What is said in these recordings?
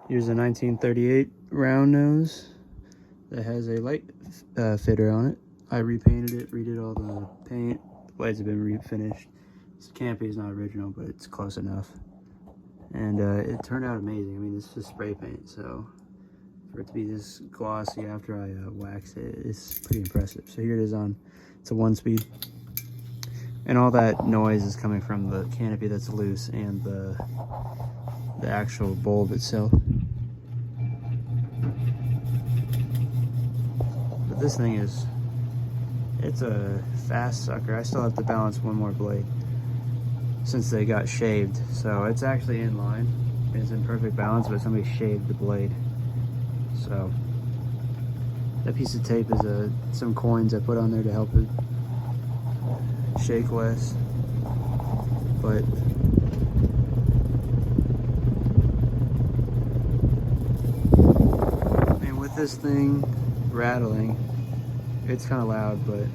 Here's a 1938 round nose that has a light fitter on it. I repainted it, redid all the paint. The blades have been refinished. This canopy is not original, but it's close enough. And it turned out amazing. I mean, this is spray paint, so for it to be this glossy after I waxed it, it's pretty impressive. So here it is on, it's a 1-speed. And all that noise is coming from the canopy that's loose and the actual bulb itself. But this thing is, it's a fast sucker. I still have to balance one more blade since they got shaved. So it's actually in line. It's in perfect balance, but somebody shaved the blade. So that piece of tape is some coins I put on there to help it shake less. But I mean, with this thing rattling, it's kind of loud, but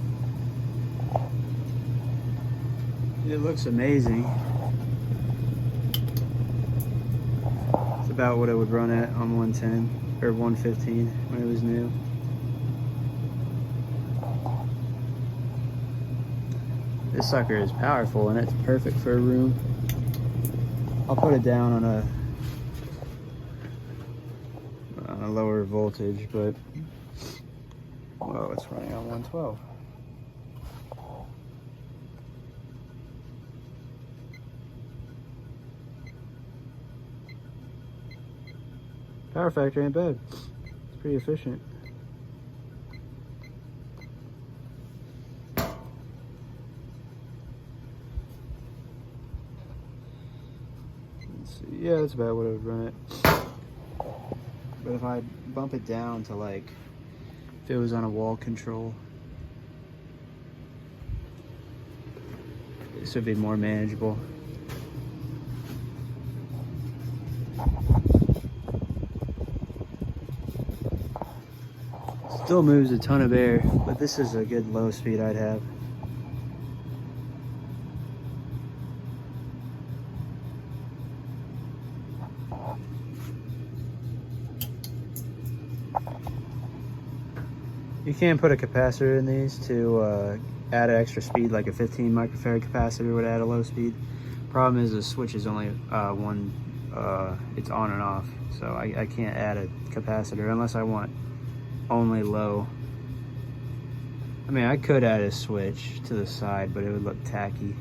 it looks amazing. It's about what I would run at on 110 or 115 when it was new. This sucker is powerful and it's perfect for a room. I'll put it down on a lower voltage, but whoa, it's running on 112. Power factor ain't bad. It's pretty efficient. Yeah, that's about what I would run it. But if I bump it down to, like, if it was on a wall control, this would be more manageable. Still moves a ton of air, but this is a good low speed I'd have. You can put a capacitor in these to add extra speed, like a 15 microfarad capacitor would add a low speed. Problem is the switch is only it's on and off, so I can't add a capacitor unless I want only low. I mean, I could add a switch to the side, but it would look tacky.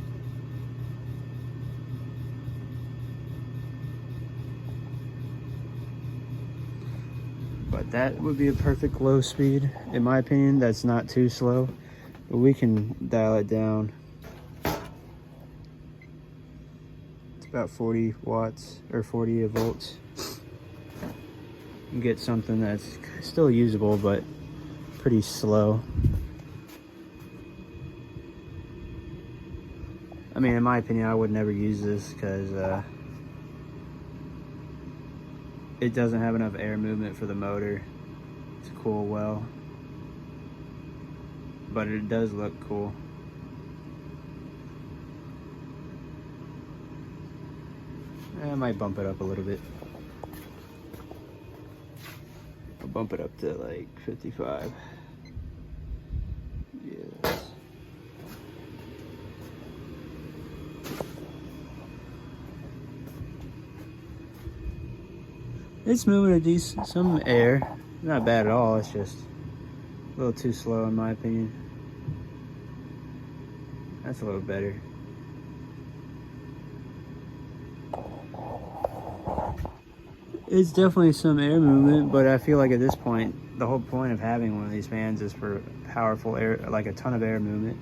But that would be a perfect low speed, in my opinion. That's not too slow, but we can dial it down. It's about 40 watts or 40 volts. And get something that's still usable, but pretty slow. I mean, in my opinion, I would never use this because it doesn't have enough air movement for the motor to cool well, but it does look cool. I might bump it up a little bit. I'll bump it up to like 55. Yes. It's moving some air. Not bad at all, it's just a little too slow in my opinion. That's a little better. It's definitely some air movement, but I feel like at this point, the whole point of having one of these fans is for powerful air, like a ton of air movement.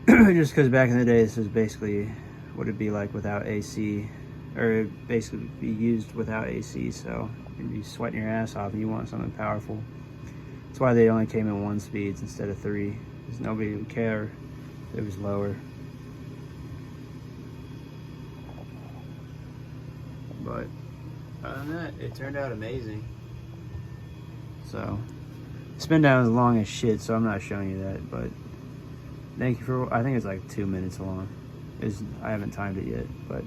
Just because back in the day, this is basically what it'd be like without AC. Or it'd basically be used without AC, so you'd be sweating your ass off and you want something powerful. That's why they only came in 1 speeds instead of 3, because nobody would care if it was lower. But other than that, it turned out amazing. So, spin down is long as shit, so I'm not showing you that, but thank you for, I think it's like 2 minutes long. I haven't timed it yet, but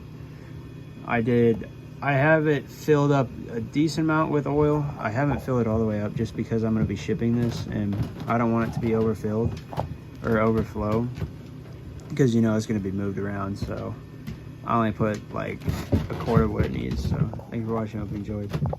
I did I have it filled up a decent amount with oil. I haven't filled it all the way up just because I'm going to be shipping this and I don't want it to be overfilled or overflow because you know it's going to be moved around. So I only put like a quarter of what it needs. So thank you for watching. I hope you enjoyed.